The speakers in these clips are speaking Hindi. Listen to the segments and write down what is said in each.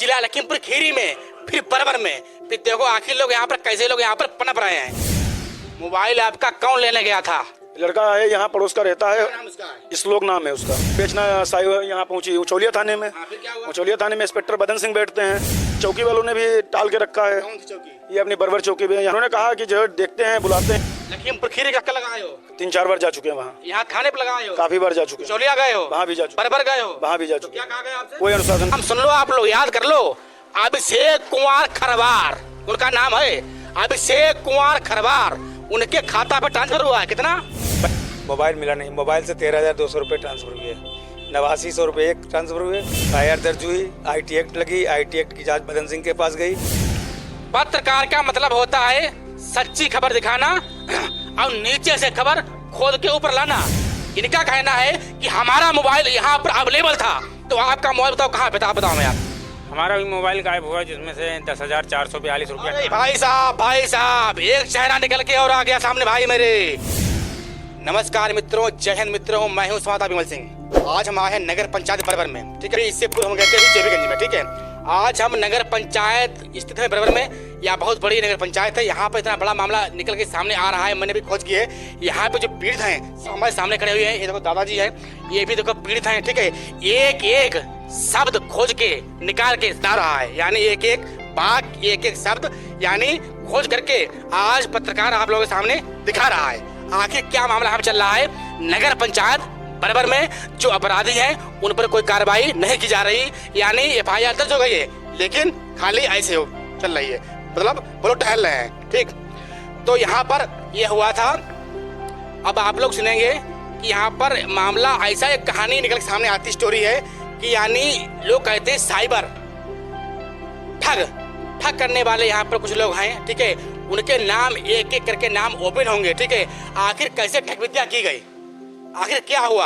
जिला लखीमपुर खीरी में, फिर परवर में, फिर देखो आखिर लोग यहाँ पर कैसे लोग यहाँ पर पनप रहे हैं। मोबाइल आपका कौन लेने गया था? लड़का है यहाँ पड़ोस का रहता है, नाम उसका है? श्लोक नाम है उसका। बेचना साहिब यहाँ पहुंची उचौलिया थाने में। फिर क्या हुआ? उचौलिया थाने में इंस्पेक्टर बदन सिंह बैठते हैं। चौकी वालों ने भी टाल के रखा है। कौन सी चौकी? ये अपनी बरवर चौकी पे। उन्होंने कहा कि जो देखते हैं बुलाते हैं। लखीमपुर खीरी का लगाए हो? 3-4 बार जा चुके हैं वहाँ। यहाँ थाने पे लगाए हो? काफी बार जा चुके हैं। चौलिया गए हो? वहाँ भी जा चुके, परवर गए हो? वहाँ भी जा तो चुके। क्या कहा गया आपसे? कोई अनुशासन। हम सुन लो, आप लोग याद कर लो। अभिषेक कुमार खरवार उनका नाम है। अभिषेक कुमार खरवार, उनके खाता पे ट्रांसफर हुआ है कितना? मोबाइल मिला नहीं। मोबाइल से 13,200 रुपये ट्रांसफर हुए, 8900 रुपये एक ट्रांसफर हुए। IR दर्ज हुई, IT एक्ट लगी, IT एक्ट की जांच बदन सिंह के पास गई। पत्रकार का मतलब होता है सच्ची खबर दिखाना और नीचे से खबर खोद के ऊपर लाना। इनका कहना है कि हमारा मोबाइल यहाँ पर अवेलेबल था, तो आपका मोबाइल बताओ कहाँ पे था? बताओ मैं यार। हमारा भी मोबाइल गायब हुआ, जिसमें से 10,442 रुपया। भाई साहब एक चेहरा निकल के और आ गया सामने भाई मेरे। नमस्कार मित्रों, जय हिंद मित्रों, मैं हूँ स्वाता विमल सिंह। आज हम आए हैं नगर पंचायत परवर में, ठीक है। इससे पूर्व हम गए थे जेबीगंज में, ठीक है। आज हम नगर पंचायत स्थित है परवर में। यह बहुत बड़ी नगर पंचायत है। यहाँ पर इतना बड़ा मामला निकल के सामने आ रहा है, मैंने भी खोज की है। यहाँ पे जो पीड़ित हैं हमारे सामने खड़े हुए हैं, ये देखो दादाजी हैं, ये भी देखो पीड़ित हैं, ठीक है। एक एक शब्द खोज के निकाल के ला रहा है, यानी एक एक वाक्य, एक एक शब्द यानी खोज करके आज पत्रकार आप लोगों के सामने दिखा रहा है। आखिर क्या मामला हम चल रहा है नगर पंचायत परवर में। जो अपराधी हैं उन पर कोई कार्रवाई नहीं की जा रही, यानी FIR दर्ज हो गई है, लेकिन खाली ऐसे हो चल रही है, मतलब वो लोग टहल रहे हैं, ठीक। तो यहाँ पर ये हुआ था। अब आप लोग सुनेंगे कि यहाँ पर मामला ऐसा एक कहानी निकल के सामने आती स्टोरी है कि यानी लोग कहते हैं साइबर ठग करने वाले यहाँ पर कुछ लोग हैं, ठीक है। उनके नाम एक एक करके नाम ओपन होंगे, ठीक है। आखिर कैसे ठग विद्या की गई, आखिर क्या हुआ?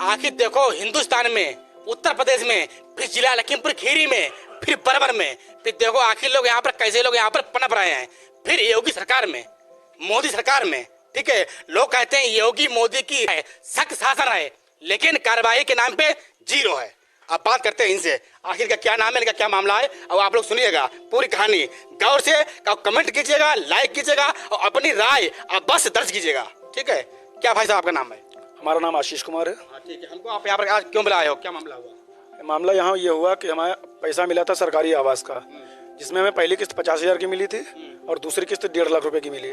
आखिर देखो हिंदुस्तान में, उत्तर प्रदेश में, फिर जिला लखीमपुर खीरी में, फिर परवर में, फिर देखो आखिर लोग यहाँ पर कैसे लोग यहाँ पर पनप रहे हैं। फिर योगी सरकार में, मोदी सरकार में, ठीक है। लोग कहते हैं योगी मोदी की सख्त शासन है, लेकिन कार्रवाई के नाम पे जीरो है। अब बात करते हैं इनसे, आखिर का क्या नाम है, इनका क्या मामला है, और आप लोग सुनिएगा पूरी कहानी गौर से। कमेंट कीजिएगा, लाइक कीजिएगा और अपनी राय बस दर्ज कीजिएगा, ठीक है। क्या भाई साहब आपका नाम है? हमारा नाम आशीष कुमार है। ठीक है। हमको आप यहाँ पर आज क्यों बुलाए हो, क्या मामला हुआ? मामला यहाँ ये हुआ कि हमारा पैसा मिला था सरकारी आवास का, जिसमें हमें पहली किस्त 50,000 की मिली थी और दूसरी किस्त 1.5 लाख रुपए की मिली।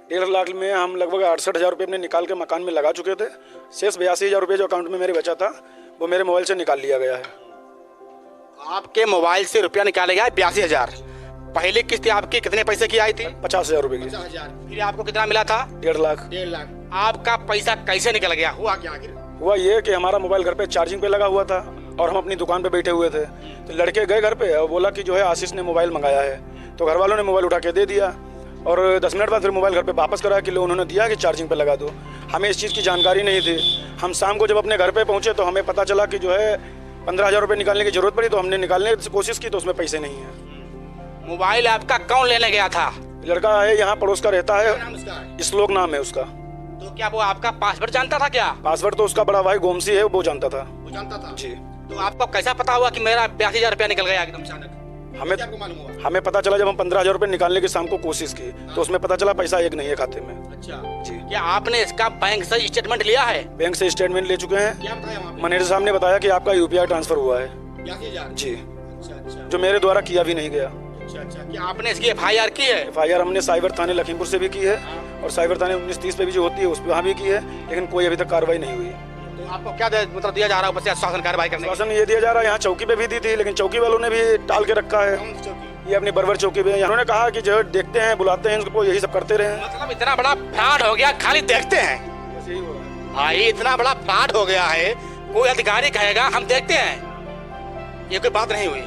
1.5 लाख में हम लगभग 68,000 रुपये अपने निकाल के मकान में लगा चुके थे। शेष 82,000 रुपये जो अकाउंट में मेरे बचा था वो मेरे मोबाइल से निकाल लिया गया है। आपके मोबाइल से रुपया निकाले गया 82,000। पहली किस्त आपकी कितने पैसे की आई थी? 50,000 रुपये की। 50,000। फिर आपको कितना मिला था? 1.5 लाख। 1.5 लाख। आपका पैसा कैसे निकल गया, हुआ क्या आखिर? हुआ ये कि हमारा मोबाइल घर पे चार्जिंग पे लगा हुआ था और हम अपनी दुकान पे बैठे हुए थे, तो लड़के गए घर पे और बोला कि जो है आशीष ने मोबाइल मंगाया है, तो घर वालों ने मोबाइल उठा के दे दिया और 10 मिनट बाद फिर मोबाइल घर पे वापस कराया कि उन्होंने दिया कि चार्जिंग पे लगा दो। हमें इस चीज़ की जानकारी नहीं थी। हम शाम को जब अपने घर पे पहुँचे तो हमें पता चला कि जो है 15,000 रुपये निकालने की जरूरत पड़ी, तो हमने निकालने की कोशिश की तो उसमें पैसे नहीं है। मोबाइल आपका कौन लेने गया था? लड़का है यहाँ पड़ोस का रहता है, नाम उसका है? श्लोक नाम है उसका। तो क्या वो आपका पासवर्ड जानता था क्या? पासवर्ड तो उसका बड़ा भाई गोमसी है, वो जानता था। वो जानता था जी। तो आपको कैसा पता हुआ कि मेरा 82,000 रुपया निकल गया एकदम अचानक? हमें पता चला जब हम 15,000 रुपये निकालने की शाम को कोशिश की तो उसमें पता चला पैसा एक नहीं है खाते में। अच्छा जी। क्या आपने इसका बैंक से स्टेटमेंट लिया है? बैंक से स्टेटमेंट ले चुके हैं। क्या बताया वहाँ पे? मैनेजर साहब ने बताया कि आपका UPI ट्रांसफर हुआ है। 82,000? जी। अच्छा। जो मेरे द्वारा किया भी नहीं गया। अच्छा। क्या आपने इसकी FIR की है? FIR हमने साइबर थाने लखीमपुर से भी की है और साइबर थाने 1930 पे भी जो होती है उस पर वहाँ भी की है, लेकिन कोई अभी तक कार्रवाई नहीं हुई। तो आपको क्या मतलब दिया जा रहा है ऊपर से शासन कार्रवाई करने? शासन ये दिया जा रहा है, यहाँ चौकी पे भी दी थी, लेकिन चौकी वालों ने भी टाल के रखा है। ये अपनी बरवर चौकी पे उन्होंने कहा कि जो देखते हैं बुलाते हैं इनको, यही सब करते रहे। मतलब इतना बड़ा फ्रॉड हो गया, खाली देखते हैं। बस यही हो रहा है भाई, इतना बड़ा फ्रॉड हो गया है, कोई अधिकारी कहेगा हम देखते हैं, ये कोई बात नहीं हुई,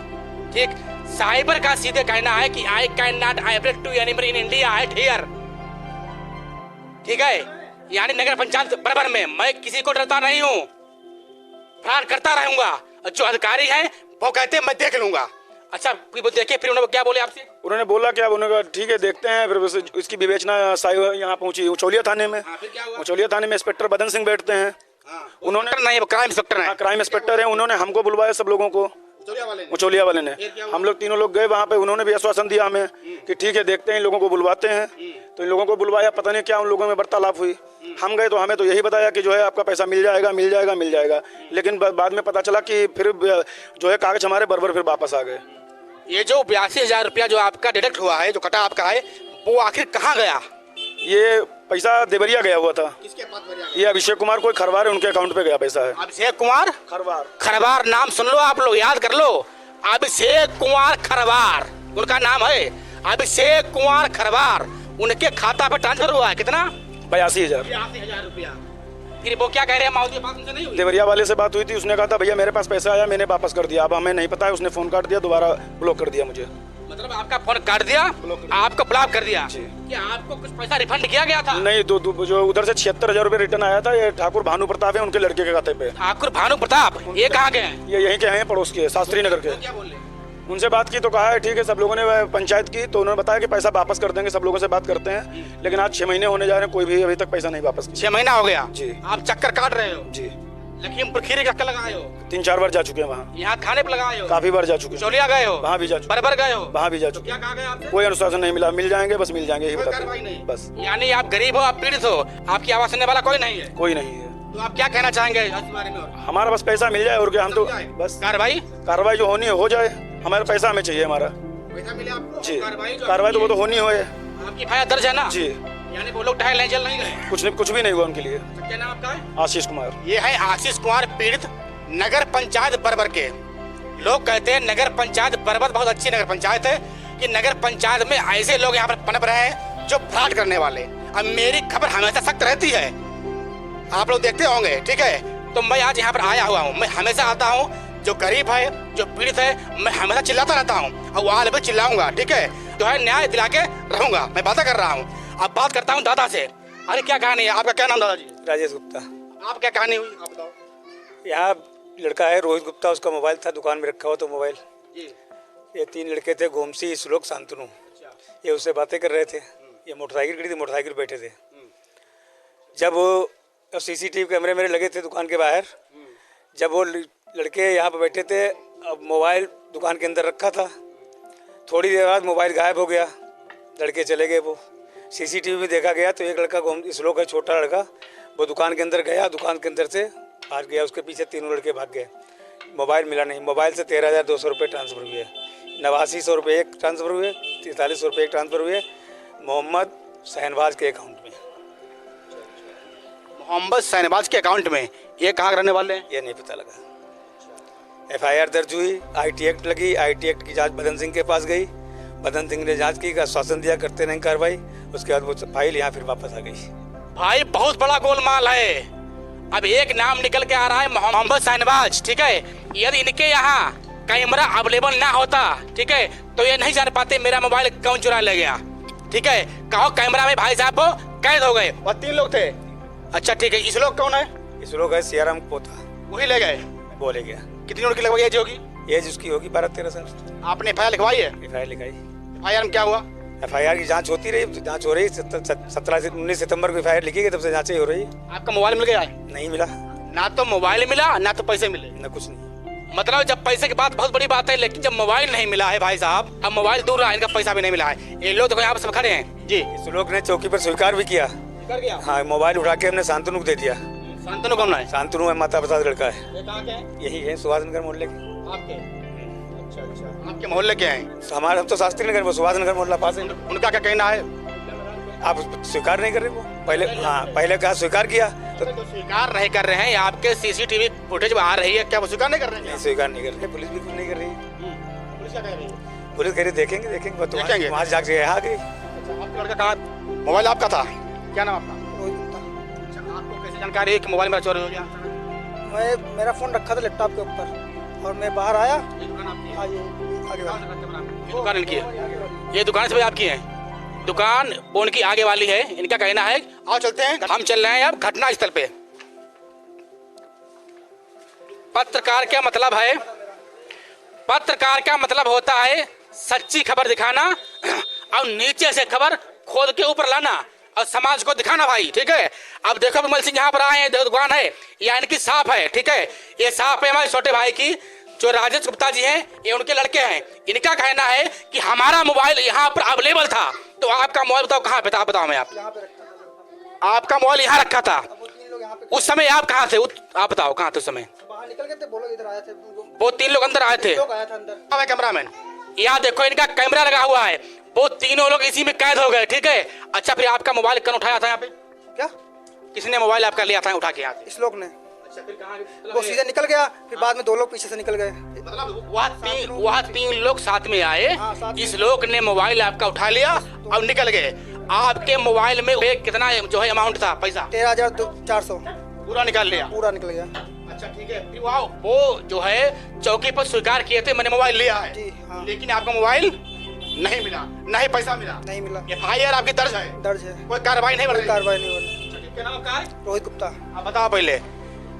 ठीक। साइबर का सीधे कहना है कि I can not able to anyone in India at here, ठीक है। यानी नगर पंचायत बराबर में मैं किसी को डरता नहीं हूँ, फ्रॉड करता रहूंगा। जो अधिकारी हैं वो कहते हैं मैं देख लूंगा। अच्छा, वो देखे फिर उन्होंने क्या बोले आपसे? उन्होंने बोला क्या, उन्होंने कहा ठीक है देखते हैं। फिर इसकी विवेचना यहाँ पहुंची उचौलिया थाने में। फिर क्या हुआ? उचौलिया थाने में इंस्पेक्टर बदन सिंह बैठते हैं। उन्होंने नहीं, क्राइम इंस्पेक्टर है। क्राइम इंस्पेक्टर है, उन्होंने हमको बुलवाया सब लोगों को। मुचौलिया वाले ने। हम लोग तीनों लोग गए वहाँ पे, उन्होंने भी आश्वासन दिया हमें कि ठीक है देखते हैं, इन लोगों को बुलवाते हैं। तो इन लोगों को बुलवाया, पता नहीं क्या उन लोगों में वार्तालाप हुई। हम गए तो हमें तो यही बताया कि जो है आपका पैसा मिल जाएगा मिल जाएगा मिल जाएगा, लेकिन बाद में पता चला कि फिर जो है कागज हमारे बराबर फिर वापस आ गए। ये जो 82,000 रुपया जो आपका डिडक्ट हुआ है, जो कटा आपका है, वो आखिर कहाँ गया? ये पैसा देवरिया गया हुआ था। किसके पास गया? ये अभिषेक कुमार कोई खरवार है, उनके अकाउंट पे गया पैसा है। अभिषेक कुमार खरवार, खरवार नाम सुन लो आप लोग, याद कर लो। अभिषेक कुमार खरवार उनका नाम है, अभिषेक कुमार खरवार। उनके खाता पे ट्रांसफर हुआ है कितना? 82,000। 82,000 रुपया। फिर वो क्या कह रहे हैं, माओवादी बात उनसे नहीं हुई? देवरिया वाले से बात हुई थी, उसने कहा था भैया मेरे पास पैसा आया, मैंने वापस कर दिया। अब हमें नहीं पता है, उसने फोन काट दिया, दोबारा ब्लॉक कर दिया मुझे। मतलब आपका फोन काट दिया, आपको ब्लॉक कर दिया? क्या आपको कुछ पैसा रिफंड किया गया था? नहीं, जो उधर से 76,000 रुपये रिटर्न आया था, ये ठाकुर भानु प्रताप है, उनके लड़के के खाते पे। ठाकुर भानु प्रताप, ये कहाँ के हैं? ये यहीं के हैं, पड़ोस के, शास्त्री नगर के। क्या बोल रहे? उनसे बात की तो कहा है ठीक है, सब लोगों ने पंचायत की तो उन्होंने बताया कि पैसा वापस कर देंगे, सब लोगों से बात करते हैं। लेकिन आज 6 महीने होने जा रहे हैं, कोई भी अभी तक पैसा नहीं वापस किया। 6 महीना हो गया जी। आप चक्कर काट रहे हो? जी। लखीमपुर खीरी का लगाए हो? 3-4 बार जा चुके हैं वहाँ। यहाँ थाने पे लगाए हो? काफी बार जा चुके हैं। चौलिया गए हो? वहाँ भी जा चुके, बरबर गए हो? वहाँ भी जा तो चुके। क्या कहा गया आपसे? कोई अनुशासन नहीं मिला, मिल जाएंगे बस मिल जाएंगे, यही कोई बताते कार्रवाई हैं नहीं? बस। यानी आप गरीब हो, आप पीड़ित हो, आपकी आवाज सुनने वाला कोई नहीं है? कोई नहीं है। तो आप क्या कहना चाहेंगे इस बारे में? और हमारा बस पैसा मिल जाए, और क्या, हम तो बस कार्रवाई जो होनी है हो जाए, हमारा पैसा हमें चाहिए हमारा। पैसा मिले आपको? जी, कार्रवाई तो वो तो होनी हो। आपकी FIR दर्ज है ना? जी। यानी वो लोग ढाई लाइन जेल नहीं गए? कुछ भी नहीं हुआ उनके लिए। तो क्या नाम आपका है? आशीष कुमार। ये है आशीष कुमार, पीड़ित नगर पंचायत बरबर के। लोग कहते हैं नगर पंचायत बरबर बहुत अच्छी नगर पंचायत है, कि नगर पंचायत में ऐसे लोग यहाँ पर पनप रहे हैं जो फ्रॉड करने वाले। अब मेरी खबर हमेशा सख्त रहती है, आप लोग देखते होंगे, ठीक है? तो मैं आज यहाँ पर आया हुआ हूँ, मैं हमेशा आता हूँ, जो गरीब है, जो पीड़ित है, मैं हमेशा चिल्लाता रहता हूँ, और आज भी चिल्लाऊंगा, ठीक है? जो है न्याय दिला के रहूंगा, मैं बातें कर रहा हूँ। अब बात करता हूँ दादा से। अरे क्या कहानी है आपका? क्या नाम दादाजी? राजेश गुप्ता। आप क्या कहानी हुई आप बताओ। यहाँ लड़का है रोहित गुप्ता, उसका मोबाइल था दुकान में रखा हुआ, तो मोबाइल जी। ये 3 लड़के थे, गोमसी, श्लोक, शांतनु। ये उससे बातें कर रहे थे। ये मोटरसाइकिल खड़ी थी, मोटरसाइकिल बैठे थे। जब CCTV कैमरे मेरे लगे थे दुकान के बाहर, जब वो लड़के यहाँ पर बैठे थे, अब मोबाइल दुकान के अंदर रखा था। थोड़ी देर बाद मोबाइल गायब हो गया, लड़के चले गए। वो CCTV में देखा गया तो एक लड़का श्लोक है, छोटा लड़का, वो दुकान के अंदर गया, दुकान के अंदर से भाग गया, उसके पीछे 3 लड़के भाग गए। मोबाइल मिला नहीं। मोबाइल से 13,200 रुपये ट्रांसफ़र हुए, 8900 रुपये एक ट्रांसफ़र हुए, 4300 रुपये एक ट्रांसफ़र हुए मोहम्मद शहनवाज के अकाउंट में। मोहम्मद शहनवाज के अकाउंट में। ये कहाँ रहने वाले हैं? ये नहीं पता लगा। FIR दर्ज हुई, IT एक्ट लगी, IT एक्ट की जांच बदन सिंह के पास गई, बदन सिंह ने जांच की, आश्वासन दिया करते नहीं कार्रवाई। उसके बाद वो फाइल यहाँ फिर वापस आ गई। भाई बहुत बड़ा गोलमाल है। अब एक नाम निकल के आ रहा है, मोहम्मद शहनवाज, ठीक है? यदि इनके यहाँ कैमरा अवेलेबल ना होता, ठीक है, तो ये नहीं जान पाते मेरा मोबाइल कौन चुरा ले गया, ठीक है? कहो कैमरा में भाई साहब कैद हो गए, और 3 लोग थे। अच्छा ठीक है, इस लोग कौन है? इस लोग है सियाराम पोता, वही ले गए, बोले गया। कितनी उनकी लगभग एज होगी? एज उसकी होगी 12-13 साल। आपने FIR लिखवाई है? FIR लिखाई। FIR में क्या हुआ? FIR की जांच होती रही, जांच हो रही। 19 सितंबर को FIR लिखी गई, तब से जांचें हो रही। आपका मोबाइल मिल गया है? नहीं मिला। ना तो मोबाइल मिला, ना तो पैसे मिले, ना कुछ नहीं। मतलब जब पैसे की बात बहुत बड़ी बात है, लेकिन जब मोबाइल नहीं मिला है भाई साहब, अब मोबाइल दूर रहा, इनका पैसा भी नहीं मिला है। ये लोग देखो यहाँ पर सब खड़े हैं जी। इस लोग ने चौकी पर स्वीकार भी किया। कर गया? हाँ, मोबाइल उठा के हमने शांतनु को दे दिया। शांतनु कौन है? शांतनु है माता प्रसाद लड़का है, ये कहाँ के हैं? यही है सुभाष नगर मोहल्ले के। आपके? अच्छा, आपके मोहल्ले के हैं? हमारे हम तो शास्त्री नगर, वो सुभाष नगर मोहल्ला पास है। उनका क्या कहना है? आप स्वीकार नहीं कर रहे वो? पहले हाँ, पहले कहा स्वीकार किया तो स्वीकार नहीं कर रहे हैं। आपके CCTV फुटेज आ रही है, क्या वो स्वीकार नहीं कर रहे हैं? नहीं, स्वीकार नहीं कर रहे। पुलिस भी कुछ नहीं कर रही। पुलिस क्या कह रही है? पुलिस कह रही देखेंगे वो तो देखेंगे। वहाँ जाके यहाँ गई। आपका लड़का कहाँ? मोबाइल आपका था? क्या नाम आपका? अच्छा, आपको कैसे जानकारी है कि मोबाइल मेरा चोरी हो गया? मेरा फोन रखा था लैपटॉप के ऊपर, और मैं बाहर आया। ये दुकान आपकी है? हाँ, ये आगे वाला। ये दुकान इनकी है? ये दुकान से आपकी है? दुकान उनकी आगे वाली है। इनका कहना है, आओ चलते हैं, हम चल रहे हैं अब घटना स्थल पे। पत्रकार क्या मतलब है? पत्रकार का मतलब होता है सच्ची खबर दिखाना और नीचे से खबर खोद के ऊपर लाना और समाज को दिखाना भाई, ठीक है? अब देखो विमल सिंह यहाँ पर आए हैं, दुकान है या इनकी शॉप है, ठीक है? ये शॉप है हमारे छोटे भाई की, जो राजेश गुप्ता जी हैं ये उनके लड़के हैं। इनका कहना है कि हमारा मोबाइल यहाँ पर अवेलेबल था, तो आपका मोबाइल बताओ कहाँ पे था, बताओ मैं आप। यहाँ पे रखा था। आपका मोबाइल यहाँ रखा था, वो 3 लोग यहाँ पे उस समय आप कहाँ थे? आप बताओ कहाँ थे उस समय? बाहर निकल गए थे, बोलो इधर आए थे। वो 3 लोग अंदर आए थे। लोग आया था अंदर। कैमरामैन यहाँ देखो, इनका कैमरा लगा हुआ है, वो तीनों लोग इसी में कैद हो गए, ठीक है। अच्छा फिर आपका मोबाइल कौन उठाया था यहाँ पे? क्या? किसने मोबाइल आपका लिया था उठा के यहाँ से? इस लोग ने। अच्छा फिर कहाँ? वो सीधे निकल गया, फिर बाद में 2 लोग पीछे से निकल गए। मतलब वहाँ तीन लोग साथ में आए, हाँ, साथ में। इस लोग ने मोबाइल आपका उठा लिया और निकल गए। आपके मोबाइल में कितना जो है अमाउंट था, पैसा? 13,400 पूरा निकाल लिया? पूरा निकल गया। अच्छा ठीक है। फिर वो जो है चौकी पर स्वीकार किए थे मैंने मोबाइल लिया है, जी, हाँ। लेकिन आपका मोबाइल नहीं मिला, नहीं पैसा मिला। नहीं मिला। FIR आपकी दर्ज है? दर्ज है। कोई कार्रवाई नहीं बढ़ कोई रही? कार्रवाई नहीं हो रही। क्या नाम आपका है? रोहित गुप्ता। आप बताओ पहले।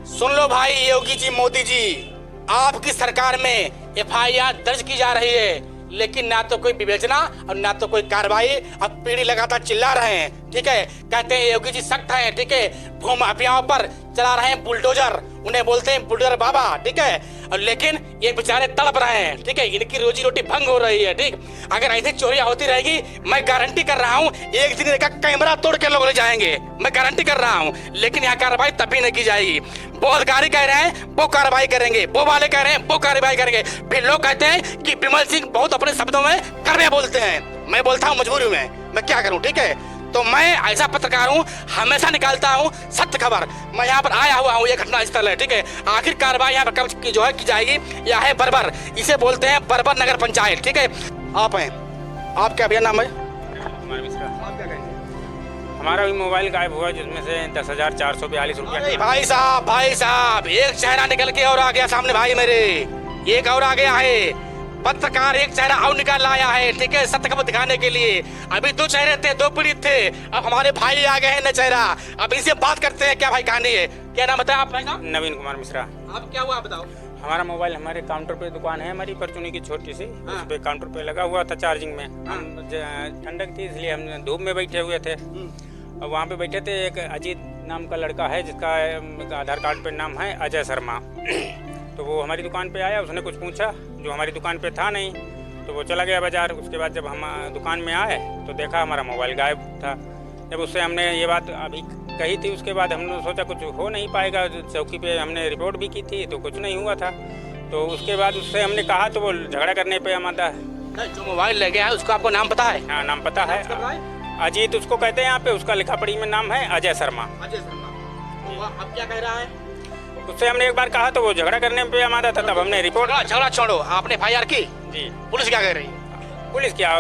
सुन लो भाई योगी जी, मोदी जी, आपकी सरकार में FIR दर्ज की जा रही है, लेकिन ना तो कोई विवेचना और ना तो कोई कार्रवाई। अब पीढ़ी लगातार चिल्ला रहे हैं, ठीक है, कहते हैं योगी जी सख्त हैं, ठीक है, भूमाफियाओं पर चला रहे हैं बुलडोजर, उन्हें बोलते हैं बुलडोजर बाबा, ठीक है। और लेकिन ये बेचारे तड़प रहे हैं, ठीक है, इनकी रोजी रोटी भंग हो रही है, ठीक। अगर ऐसी चोरियां होती रहेगी, मैं गारंटी कर रहा हूँ एक दिन इनका कैमरा तोड़ के लोग ले जाएंगे, मैं गारंटी कर रहा हूँ। लेकिन यहाँ कार्रवाई तभी नहीं की जाएगी। वो अधिकारी कह रहे हैं वो कार्रवाई करेंगे, वो वाले कह रहे हैं वो कार्रवाई करेंगे, फिर लोग कहते हैं कि विमल सिंह बहुत अपने शब्दों में कड़वे बोलते हैं। मैं बोलता हूँ मजबूरी में, मैं क्या करूँ, ठीक है। तो मैं ऐसा पत्रकार हूँ, हमेशा निकालता हूँ सत्य खबर। मैं यहाँ पर आया हुआ हूँ, ये घटना स्थल है, ठीक है। आखिर कार्रवाई यहाँ पर कब जो है की जाएगी? यह है बरबर, इसे बोलते हैं बरबर नगर पंचायत, ठीक है। आप हैं, आप क्या भैया नाम है? कुमार मिश्रा। आप क्या कहेंगे? हमारा भी मोबाइल गायब हुआ, जिसमें से 10,442 रुपया। अरे भाई साहब, एक चेहरा निकल के और आ गया सामने भाई मेरे, एक और आ गया है पत्रकार, एक चेहरा और निकाल लाया है, ठीक है, सत्य खबर दिखाने के लिए। अभी 2 चेहरे थे, 2 पीड़ित थे, अब हमारे भाई आ गए हैं न चेहरा। अब इनसे बात करते हैं, क्या भाई कहानी है, क्या नाम बताया आप भाई साहब? नवीन कुमार मिश्रा। आप क्या हुआ बताओ? हमारा मोबाइल हमारे काउंटर पे दुकान है हमारी परचूनी की छोटी सी, उस पे काउंटर पे लगा हुआ था चार्जिंग में। हम ठंडक थी इसलिए हम धूप में बैठे हुए थे, और वहाँ पे बैठे थे। एक अजीत नाम का लड़का है जिसका आधार कार्ड पे नाम है अजय शर्मा। तो वो हमारी दुकान पे आया, उसने कुछ पूछा जो हमारी दुकान पे था नहीं, तो वो चला गया बाजार। उसके बाद जब हम दुकान में आए तो देखा हमारा मोबाइल गायब था। जब उससे हमने ये बात अभी कही थी, उसके बाद हमने सोचा कुछ हो नहीं पाएगा, चौकी पे हमने रिपोर्ट भी की थी तो कुछ नहीं हुआ था। तो उसके बाद उससे हमने कहा तो वो झगड़ा करने पे आमादा है। जो मोबाइल ले गया है उसका आपको नाम पता है? हाँ नाम पता है, अजीत उसको कहते हैं यहाँ पे, उसका लिखा पढ़ी में नाम है अजय शर्मा। अजय शर्मा। अब क्या कह रहा है? उससे हमने एक बार कहा तो वो झगड़ा करने पे आमादा था, तब हमने रिपोर्ट। झगड़ा छोड़ो, आपने FIR की? जी। पुलिस क्या कह रही है? पुलिस क्या,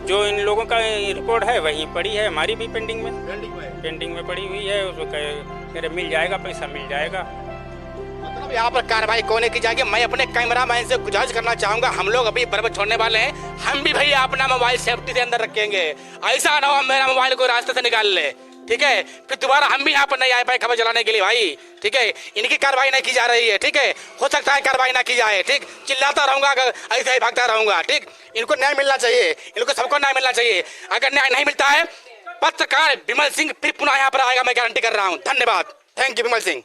जो इन लोगों का रिपोर्ट है वही पड़ी है, हमारी भी पेंडिंग में पड़ी हुई है। उसको कह रहे मिल जाएगा, पैसा मिल जाएगा। मतलब यहाँ पर कार्रवाई कौन की जाएगी? मैं अपने कैमरामैन से गुजारिश करना चाहूंगा, हम लोग अभी बरबर छोड़ने वाले हैं, हम भी भैया अपना मोबाइल सेफ्टी से अंदर रखेंगे। ऐसा ना हो मेरा मोबाइल को रास्ते से निकाल ले, ठीक है, फिर दोबारा हम भी यहाँ पर नहीं आ पाए खबर चलाने के लिए भाई, ठीक है। इनकी कार्रवाई नहीं की जा रही है, ठीक है, हो सकता है कार्रवाई ना की जाए, ठीक। चिल्लाता रहूंगा, ऐसे ही भागता रहूंगा, ठीक। इनको न्याय मिलना चाहिए, इनको सबको न्याय मिलना चाहिए। अगर न्याय नहीं मिलता है, पत्रकार विमल सिंह फिर पुनः यहाँ पर आएगा, मैं गारंटी कर रहा हूँ। धन्यवाद, थैंक यू विमल सिंह।